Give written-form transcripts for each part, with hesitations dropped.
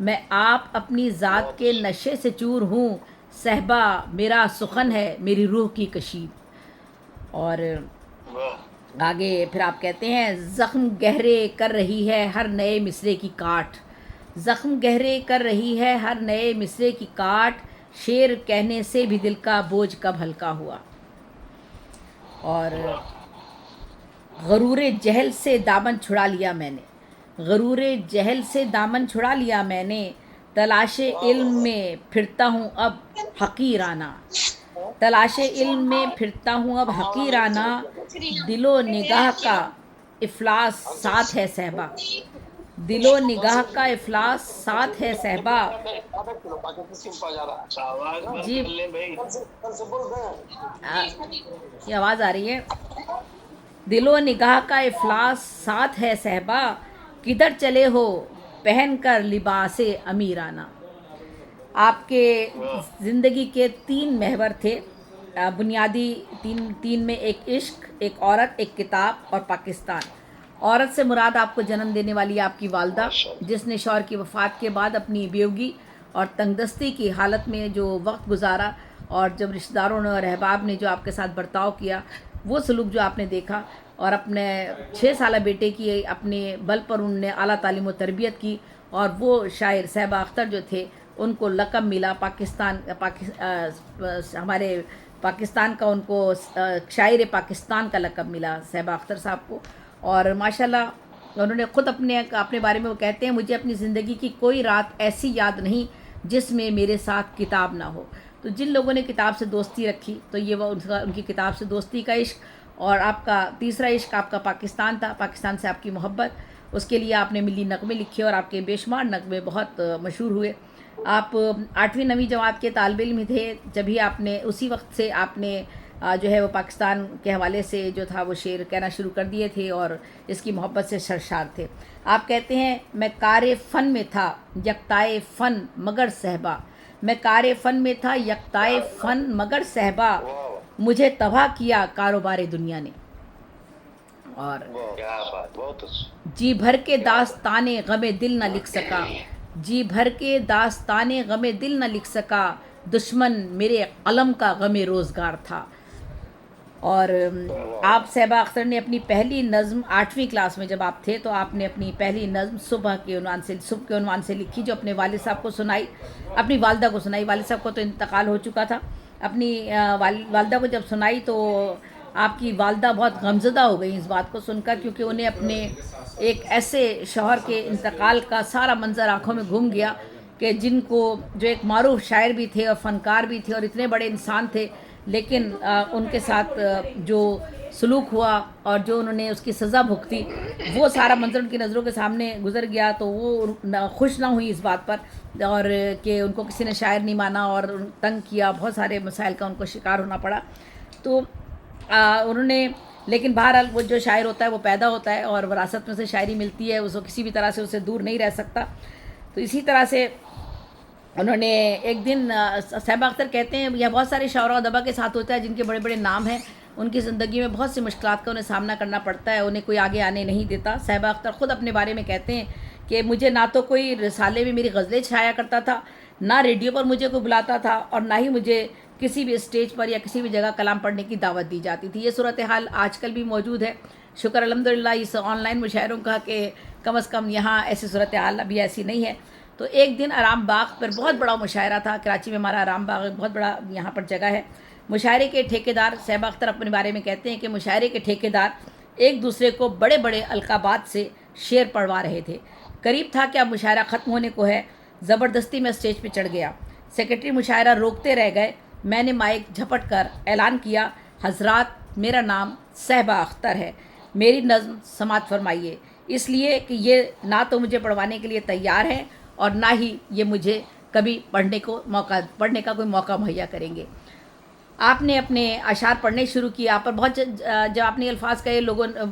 میں آپ اپنی ذات کے نشے سے چور ہوں، صحبا میرا سخن ہے میری روح کی کشید۔ اور آگے پھر آپ کہتے ہیں زخم گہرے کر رہی ہے ہر نئے مصرے کی کاٹ، زخم گہرے کر رہی ہے ہر نئے مصرے کی کاٹ، شعر کہنے سے بھی دل کا بوجھ کب ہلکا ہوا۔ اور غرور جہل سے دامن چھڑا لیا میں نے، غرور جہل سے دامن چھڑا لیا میں نے، تلاش علم میں پھرتا ہوں اب حقیرانہ، تلاش علم میں پھرتا ہوں اب حقیرانہ، دل و نگاہ کا افلاس ساتھ ہے صحبا، دل و نگاہ کا افلاس ساتھ ہے صحبا۔ جی یہ آواز آ رہی ہے؟ دل و نگاہ کا افلاس ساتھ ہے صحبا، کدھر چلے ہو پہن کر لباس امیرانہ۔ آپ کے زندگی کے 3 محور تھے بنیادی، تین میں، ایک عشق، ایک عورت، ایک کتاب اور پاکستان۔ عورت سے مراد آپ کو جنم دینے والی آپ کی والدہ، جس نے شوہر کی وفات کے بعد اپنی بیوگی اور تنگدستی کی حالت میں جو وقت گزارا، اور جب رشتہ داروں نے اور احباب نے جو آپ کے ساتھ برتاؤ کیا، وہ سلوک جو آپ نے دیکھا، اور اپنے 6 سالہ بیٹے کی اپنے بل پر انہوں نے اعلیٰ تعلیم و تربیت کی، اور وہ شاعر صحبا اختر جو تھے ان کو لقب ملا ہمارے پاکستان کا، ان کو شاعر پاکستان کا لقب ملا صحبا اختر صاحب کو۔ اور ماشاءاللہ انہوں نے خود اپنے بارے میں وہ کہتے ہیں، مجھے اپنی زندگی کی کوئی رات ایسی یاد نہیں جس میں میرے ساتھ کتاب نہ ہو۔ تو جن لوگوں نے کتاب سے دوستی رکھی تو یہ وہ ان کی کتاب سے دوستی کا عشق، اور آپ کا تیسرا عشق آپ کا پاکستان تھا، پاکستان سے آپ کی محبت، اس کے لیے آپ نے ملی نغمے لکھے اور آپ کے بے شمار نغمے بہت مشہور ہوئے۔ آپ 8ویں 9ویں جماعت کے طالب علم تھے جبھی آپ نے اسی وقت سے آپ نے جو ہے وہ پاکستان کے حوالے سے جو تھا وہ شعر کہنا شروع کر دیے تھے، اور اس کی محبت سے سرشار تھے۔ آپ کہتے ہیں میں کار فن میں تھا یکتائے فن مگر صحبا، میں کار فن میں تھا یکتائے فن مگر صحبا، مجھے تباہ کیا کاروبار دنیا نے۔ اور جی بھر کے داستان غم دل نہ لکھ سکا، جی بھر کے داستان غم دل نہ لکھ سکا، دشمن میرے قلم کا غم روزگار تھا۔ اور آپ صحبا اختر نے اپنی پہلی نظم 8ویں کلاس میں جب آپ تھے تو آپ نے اپنی پہلی نظم صبح کے عنوان سے لکھی، جو اپنے والد صاحب کو سنائی، اپنی والدہ کو سنائی۔ والد صاحب کو تو انتقال ہو چکا تھا، اپنی والدہ کو جب سنائی تو آپ کی والدہ بہت غمزدہ ہو گئی اس بات کو سن کر، کیونکہ انہیں اپنے ایک ایسے شوہر کے انتقال کا سارا منظر آنکھوں میں گھوم گیا کہ جن کو جو ایک معروف شاعر بھی تھے اور فنکار بھی تھے اور اتنے بڑے انسان تھے، لیکن ان کے ساتھ جو سلوک ہوا اور جو انہوں نے اس کی سزا بھگتی، وہ سارا منظر ان کی نظروں کے سامنے گزر گیا، تو وہ خوش نہ ہوئی اس بات پر، اور کہ ان کو کسی نے شاعر نہیں مانا اور تنگ کیا، بہت سارے مسائل کا ان کو شکار ہونا پڑا۔ تو انہوں نے، لیکن بہرحال وہ جو شاعر ہوتا ہے وہ پیدا ہوتا ہے اور وراثت میں سے شاعری ملتی ہے، اس کو کسی بھی طرح سے اسے دور نہیں رہ سکتا۔ تو اسی طرح سے انہوں نے ایک دن صحبا اختر کہتے ہیں، یہ بہت سارے شعراء و ادبا کے ساتھ ہوتا ہے جن کے بڑے بڑے نام ہیں، ان کی زندگی میں بہت سی مشکلات کا انہیں سامنا کرنا پڑتا ہے، انہیں کوئی آگے آنے نہیں دیتا۔ صحبا اختر خود اپنے بارے میں کہتے ہیں کہ مجھے نہ تو کوئی رسالے میں میری غزلیں چھایا کرتا تھا، نہ ریڈیو پر مجھے کوئی بلاتا تھا، اور نہ ہی مجھے کسی بھی اسٹیج پر یا کسی بھی جگہ کلام پڑھنے کی دعوت دی جاتی تھی۔ یہ صورتحال آج کل بھی موجود ہے، شکر الحمدللہ اس آن لائن مشاعروں کا کہ کم از کم یہاں ایسی صورتحال ابھی ایسی نہیں ہے۔ تو ایک دن آرام باغ پر بہت بڑا مشاعرہ تھا، کراچی میں ہمارا آرام باغ بہت بڑا یہاں پر جگہ ہے۔ مشاعرے کے ٹھیکیدار، صحبا اختر اپنے بارے میں کہتے ہیں کہ مشاعرے کے ٹھیکیدار ایک دوسرے کو بڑے بڑے القابات سے شعر پڑھوا رہے تھے۔ قریب تھا کہ اب مشاعرہ ختم ہونے کو ہے، زبردستی میں اسٹیج پہ چڑھ گیا، سیکرٹری مشاعرہ روکتے رہ گئے، میں نے مائک جھپٹ کر اعلان کیا، حضرات میرا نام صحبا اختر ہے، میری نظم سماعت فرمائیے، اس لیے کہ یہ نہ تو مجھے پڑھوانے کے لیے تیار ہے اور نہ ہی یہ مجھے کبھی پڑھنے کا کوئی موقع مہیا کریں گے۔ آپ نے اپنے اشعار پڑھنے شروع کیے، آپ پر جب آپ نے الفاظ کہے،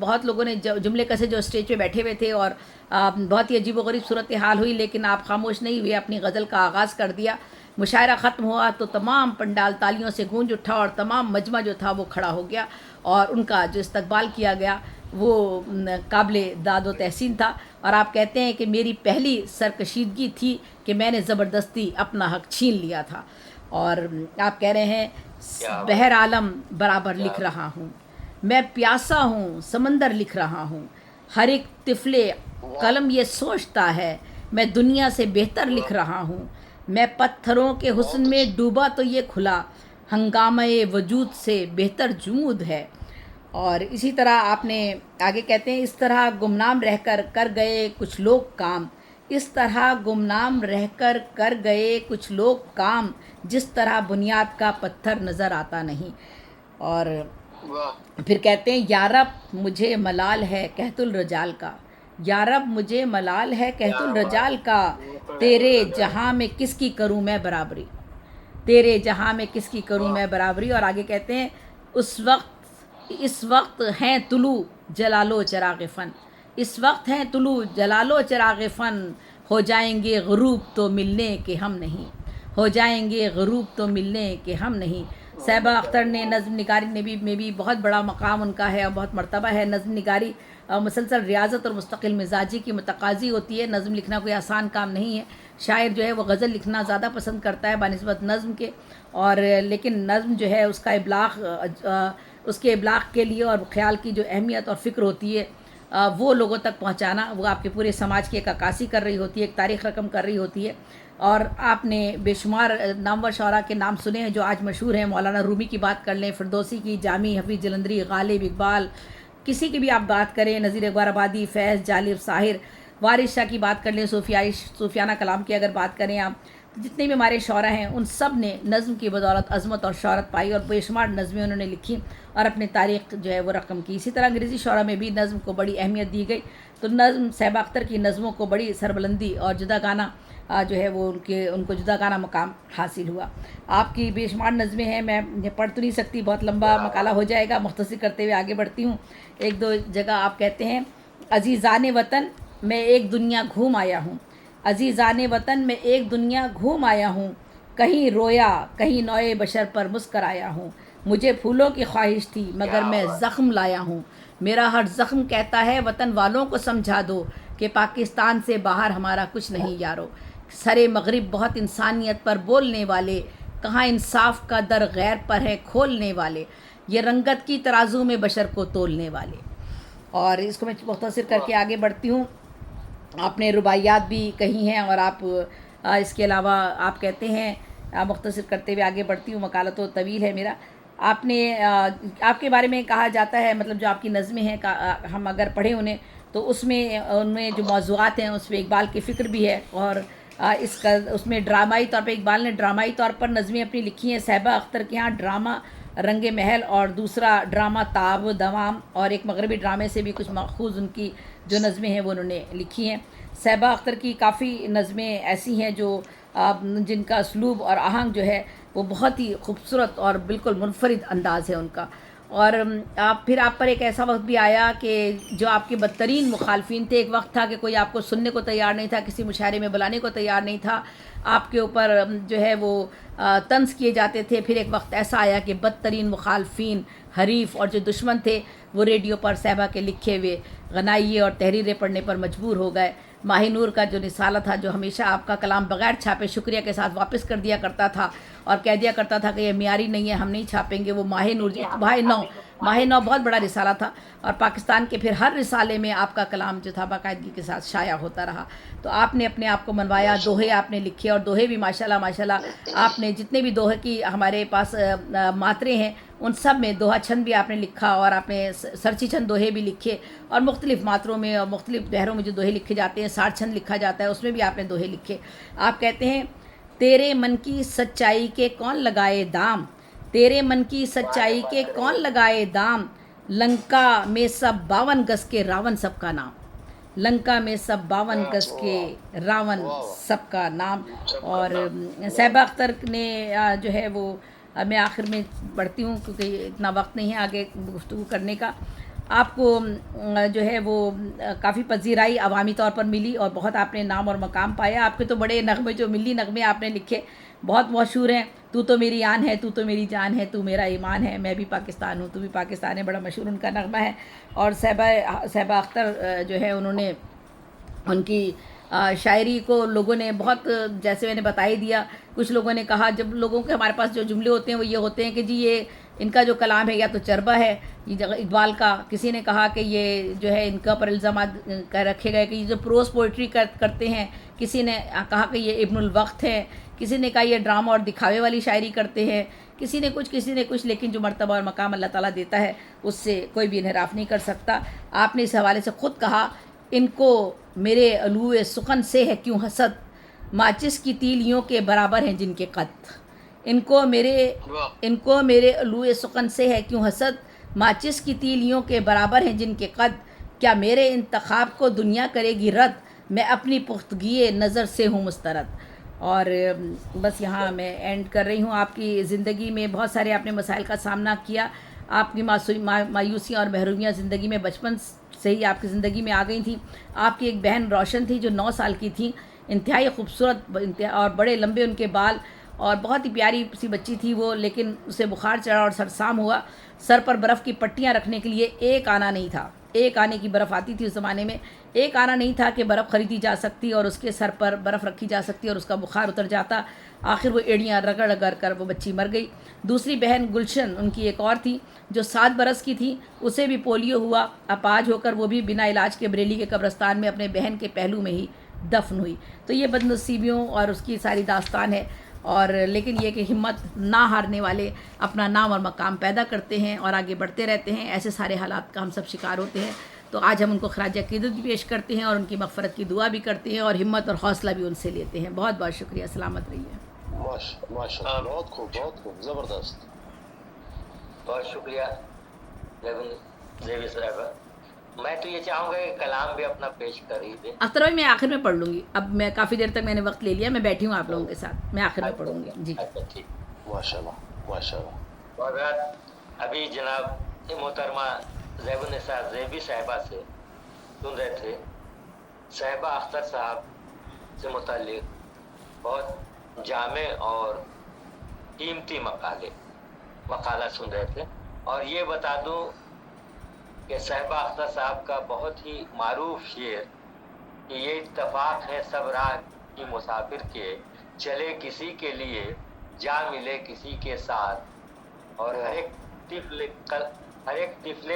بہت لوگوں نے جملے کسے جو اسٹیج پہ بیٹھے ہوئے تھے، اور بہت ہی عجیب و غریب صورتحال ہوئی، لیکن آپ خاموش نہیں ہوئے، اپنی غزل کا آغاز کر دیا۔ مشاعرہ ختم ہوا تو تمام پنڈال تالیوں سے گونج اٹھا اور تمام مجمع جو تھا وہ کھڑا ہو گیا، اور ان کا جو استقبال کیا گیا وہ قابل داد و تحسین تھا، اور آپ کہتے ہیں کہ میری پہلی سرکشیدگی تھی کہ میں نے زبردستی اپنا حق چھین لیا تھا، اور آپ کہہ رہے ہیں بحر عالم برابر لکھ رہا ہوں، میں پیاسا ہوں سمندر لکھ رہا ہوں، ہر ایک طفل قلم یہ سوچتا ہے میں دنیا سے بہتر لکھ رہا ہوں، میں پتھروں کے حسن میں ڈوبا تو یہ کھلا ہنگامہ وجود سے بہتر جمود ہے۔ اور اسی طرح آپ نے آگے کہتے ہیں اس طرح گمنام رہ کر کر گئے کچھ لوگ کام، اس طرح گمنام رہ کر کر گئے کچھ لوگ کام، جس طرح بنیاد کا پتھر نظر آتا نہیں۔ اور پھر کہتے ہیں یا رب مجھے ملال ہے قحط الرجال کا، یا رب مجھے ملال ہے قحط الرجال کا، تیرے جہاں میں کس کی کروں میں برابری، تیرے جہاں میں کس کی کروں میں برابری۔ اور آگے کہتے ہیں اس وقت ہیں طلوع جلال و چراغ فن، اس وقت ہیں طلوع جلال و چراغ فن، ہو جائیں گے غروب تو ملنے کے ہم نہیں، ہو جائیں گے غروب تو ملنے کے ہم نہیں۔ صحبہ اختر نے نظم نگاری میں بھی بہت بڑا مقام ان کا ہے اور بہت مرتبہ ہے۔ نظم نگاری مسلسل ریاضت اور مستقل مزاجی کی متقاضی ہوتی ہے، نظم لکھنا کوئی آسان کام نہیں ہے۔ شاعر جو ہے وہ غزل لکھنا زیادہ پسند کرتا ہے بنسبت نظم کے، اور لیکن نظم جو ہے اس کا ابلاغ اس کے ابلاغ کے لیے اور خیال کی جو اہمیت اور فکر ہوتی ہے وہ لوگوں تک پہنچانا، وہ آپ کے پورے سماج کی ایک عکاسی کر رہی ہوتی ہے، ایک تاریخ رقم کر رہی ہوتی ہے۔ اور آپ نے بے شمار نامور شعراء کے نام سنے ہیں جو آج مشہور ہیں، مولانا رومی کی بات کر لیں، فردوسی کی، جامی، حفیظ جلندری، غالب، اقبال، کسی کی بھی آپ بات کریں، نذیر اقبال آبادی، فیض، جالب، ساحر، وارث شاہ کی بات کر لیں، صوفیانہ کلام کی اگر بات کریں آپ، جتنے بھی ہمارے شعراء ہیں ان سب نے نظم کی بدولت عظمت اور شہرت پائی، اور بے شمار نظمیں انہوں نے لکھی اور اپنی تاریخ جو ہے وہ رقم کی۔ اسی طرح انگریزی شعراء میں بھی نظم کو بڑی اہمیت دی گئی، تو نظم صحبہ اختر کی نظموں کو بڑی سربلندی اور جداگانہ جو ہے وہ ان کو جداگانہ مقام حاصل ہوا۔ آپ کی بے شمار نظمیں ہیں، میں پڑھ تو نہیں سکتی، بہت لمبا مقالہ ہو جائے گا، مختصر کرتے ہوئے آگے بڑھتی ہوں۔ ایک دو جگہ آپ کہتے ہیں عزیزان وطن میں ایک دنیا گھوم آیا ہوں، عزیزان وطن میں ایک دنیا گھوم آیا ہوں، کہیں رویا کہیں نوئے بشر پر مسکرایا ہوں، مجھے پھولوں کی خواہش تھی مگر میں زخم لایا ہوں، میرا ہر زخم کہتا ہے وطن والوں کو سمجھا دو کہ پاکستان سے باہر ہمارا کچھ نہیں یارو، سرے مغرب بہت انسانیت پر بولنے والے، کہاں انصاف کا در غیر پر ہے کھولنے والے، یہ رنگت کی ترازو میں بشر کو تولنے والے۔ اور اس کو میں مختصر کر کے آگے بڑھتی ہوں۔ آپ نے رباعیات بھی کہی ہیں، اور آپ اس کے علاوہ آپ کہتے ہیں، مختصر کرتے ہوئے آگے بڑھتی ہوں، مقالہ تو طویل ہے میرا۔ آپ نے آپ کے بارے میں کہا جاتا ہے، مطلب جو آپ کی نظمیں ہیں ہم اگر پڑھیں انہیں تو اس میں جو موضوعات ہیں اس میں اقبال کی فکر بھی ہے، اور اس میں ڈرامائی طور پہ اقبال نے ڈرامائی طور پر نظمیں اپنی لکھی ہیں۔ صحبہ اختر کے ہاں ڈرامہ رنگ محل اور دوسرا ڈرامہ تاب و دوام، اور ایک مغربی ڈرامے سے بھی کچھ ماخوذ ان کی جو نظمیں ہیں وہ انہوں نے لکھی ہیں۔ صحبہ اختر کی کافی نظمیں ایسی ہیں جو جن کا اسلوب اور آہنگ جو ہے وہ بہت ہی خوبصورت اور بالکل منفرد انداز ہے ان کا۔ اور پھر آپ پر ایک ایسا وقت بھی آیا کہ جو آپ کے بدترین مخالفین تھے، ایک وقت تھا کہ کوئی آپ کو سننے کو تیار نہیں تھا، کسی مشاعرے میں بلانے کو تیار نہیں تھا، آپ کے اوپر جو ہے وہ طنز کیے جاتے تھے۔ پھر ایک وقت ایسا آیا کہ بدترین مخالفین، حریف اور جو دشمن تھے وہ ریڈیو پر صحبہ کے لکھے ہوئے غنائیے اور تحریریں پڑھنے پر مجبور ہو گئے۔ ماہی نور کا جو رسالہ تھا، جو ہمیشہ آپ کا کلام بغیر چھاپے شکریہ کے ساتھ واپس کر دیا کرتا تھا اور کہہ دیا کرتا تھا کہ یہ معیاری نہیں ہے، ہم نہیں چھاپیں گے، وہ ماہی نور ماہی نو بہت بڑا رسالہ تھا، اور پاکستان کے پھر ہر رسالے میں آپ کا کلام جو تھا باقاعدگی کے ساتھ شائع ہوتا رہا۔ تو آپ نے اپنے آپ کو منوایا، دوہے آپ نے لکھے، اور دوہے بھی ماشاءاللہ آپ نے جتنے بھی دوہے کی ہمارے پاس ماتریں ہیں ان سب میں دوہا چھند بھی آپ نے لکھا، اور آپ نے سرچی چھند دوہے بھی لکھے، اور مختلف ماتروں میں اور مختلف بحروں میں جو دوہے لکھے جاتے ہیں، ساٹھ چھند لکھا جاتا ہے، اس میں بھی آپ نے دوہے لکھے۔ آپ کہتے ہیں تیرے من کی سچائی کے کون لگائے دام، تیرے من کی سچائی کے کون لگائے دام، لنکا میں سب 52 گز کے راون سب کا نام، لنکا میں سب 52 گز کے راون سب کا نام۔ اور صحبہ اختر نے جو ہے وہ میں آخر میں پڑھتی ہوں کیونکہ اتنا وقت نہیں ہے آگے گفتگو کرنے کا۔ آپ کو جو ہے وہ کافی پذیرائی عوامی طور پر ملی، اور بہت آپ نے نام اور مقام پایا۔ آپ کے تو بڑے نغمے جو ملی نغمے آپ نے لکھے بہت مشہور ہیں، تو تو میری آن ہے، تو تو میری جان ہے، تو میرا ایمان ہے، میں بھی پاکستان ہوں، تو بھی پاکستان ہے، بڑا مشہور ان کا نغمہ ہے۔ اور صحبہ اختر جو ہے انہوں نے ان کی شاعری کو لوگوں نے بہت، جیسے میں نے بتا ہی دیا، کچھ لوگوں نے کہا، جب لوگوں کے ہمارے پاس جو جملے ہوتے ہیں وہ یہ ہوتے ہیں کہ جی یہ ان کا جو کلام ہے یا تو چربہ ہے یہ جگہ اقبال کا، کسی نے کہا کہ یہ جو ہے ان کا پر الزامات رکھے گئے کہ یہ جو پروز پوئٹری کرتے ہیں، کسی نے کہا کہ یہ ابن الوقت ہے، کسی نے کہا یہ ڈرامہ اور دکھاوے والی شاعری کرتے ہیں، کسی نے کچھ، لیکن جو مرتبہ اور مقام اللہ تعالیٰ دیتا ہے اس سے کوئی بھی انحراف نہیں کر سکتا۔ آپ نے اس حوالے سے خود کہا، ان کو میرے علو سخن سے ہے کیوں حسد، ماچس کی تیلیوں کے برابر ہیں جن کے قد، ان کو میرے علو سخن سے ہے کیوں حسد، ماچس کی تیلیوں کے برابر ہیں جن کے قد، کیا میرے انتخاب کو دنیا کرے گی رد، میں اپنی پختگی نظر سے ہوں مسترد۔ اور بس یہاں میں اینڈ کر رہی ہوں۔ آپ کی زندگی میں بہت سارے آپ نے مسائل کا سامنا کیا، آپ کی مایوسیاں اور محرومیاں زندگی میں بچپن سے ہی آپ کی زندگی میں آ گئی تھیں۔ آپ کی ایک بہن روشن تھی جو 9 سال کی تھی، انتہائی خوبصورت اور بڑے لمبے ان کے بال، اور بہت ہی پیاری سی بچی تھی وہ، لیکن اسے بخار چڑھا اور سرسام ہوا۔ سر پر برف کی پٹیاں رکھنے کے لیے ایک آنا نہیں تھا، ایک آنے کی برف آتی تھی اس زمانے میں، ایک آنا نہیں تھا کہ برف خریدی جا سکتی اور اس کے سر پر برف رکھی جا سکتی اور اس کا بخار اتر جاتا۔ آخر وہ ایڑیاں رگڑ رگڑ کر وہ بچی مر گئی۔ دوسری بہن گلشن ان کی ایک اور تھی جو 7 برس کی تھی، اسے بھی پولیو ہوا، اپاہج ہو کر وہ بھی بنا علاج کے بریلی کے قبرستان میں اپنے بہن کے پہلو میں ہی دفن ہوئی۔ تو یہ بد نصیبیوں اور اس کی ساری داستان ہے، اور لیکن یہ کہ ہمت نہ ہارنے والے اپنا نام اور مقام پیدا کرتے ہیں اور آگے بڑھتے رہتے ہیں۔ ایسے سارے حالات کا ہم سب شکار ہوتے ہیں، تو آج ہم ان کو خراج عقیدت بھی پیش کرتے ہیں اور ان کی مغفرت کی دعا بھی کرتے ہیں اور ہمت اور حوصلہ بھی ان سے لیتے ہیں۔ بہت بہت شکریہ، سلامت رہیے۔ ماشاء اللہ، بہت خوب، زبردست۔ بہت شکریہ زیبی صاحبہ۔ میں تو یہ چاہوں گا کہ کلام بھی اپنا پیش کر ہی دیں۔ اختر بھائی میں آخر میں پڑھ لوں گی، اب میں کافی دیر تک میں نے وقت لے لیا، میں بیٹھی ہوں آپ لوگوں کے ساتھ، میں آخر میں پڑھوں گی جی۔ اچھا ٹھیک، ماشاء اللہ۔ اور ابھی جناب محترمہ زیب النساء زیبی صاحبہ سے سن رہے تھے، صاحبہ اختر صاحب سے متعلق بہت جامع اور قیمتی مقالہ سن رہے تھے۔ اور یہ بتا دوں کہ صاحبہ اختر صاحب کا بہت ہی معروف شعر کہ یہ اتفاق ہے سب راہ کی مسافر کے، چلے کسی کے لیے جا ملے کسی کے ساتھ، اور ہر ایک طفل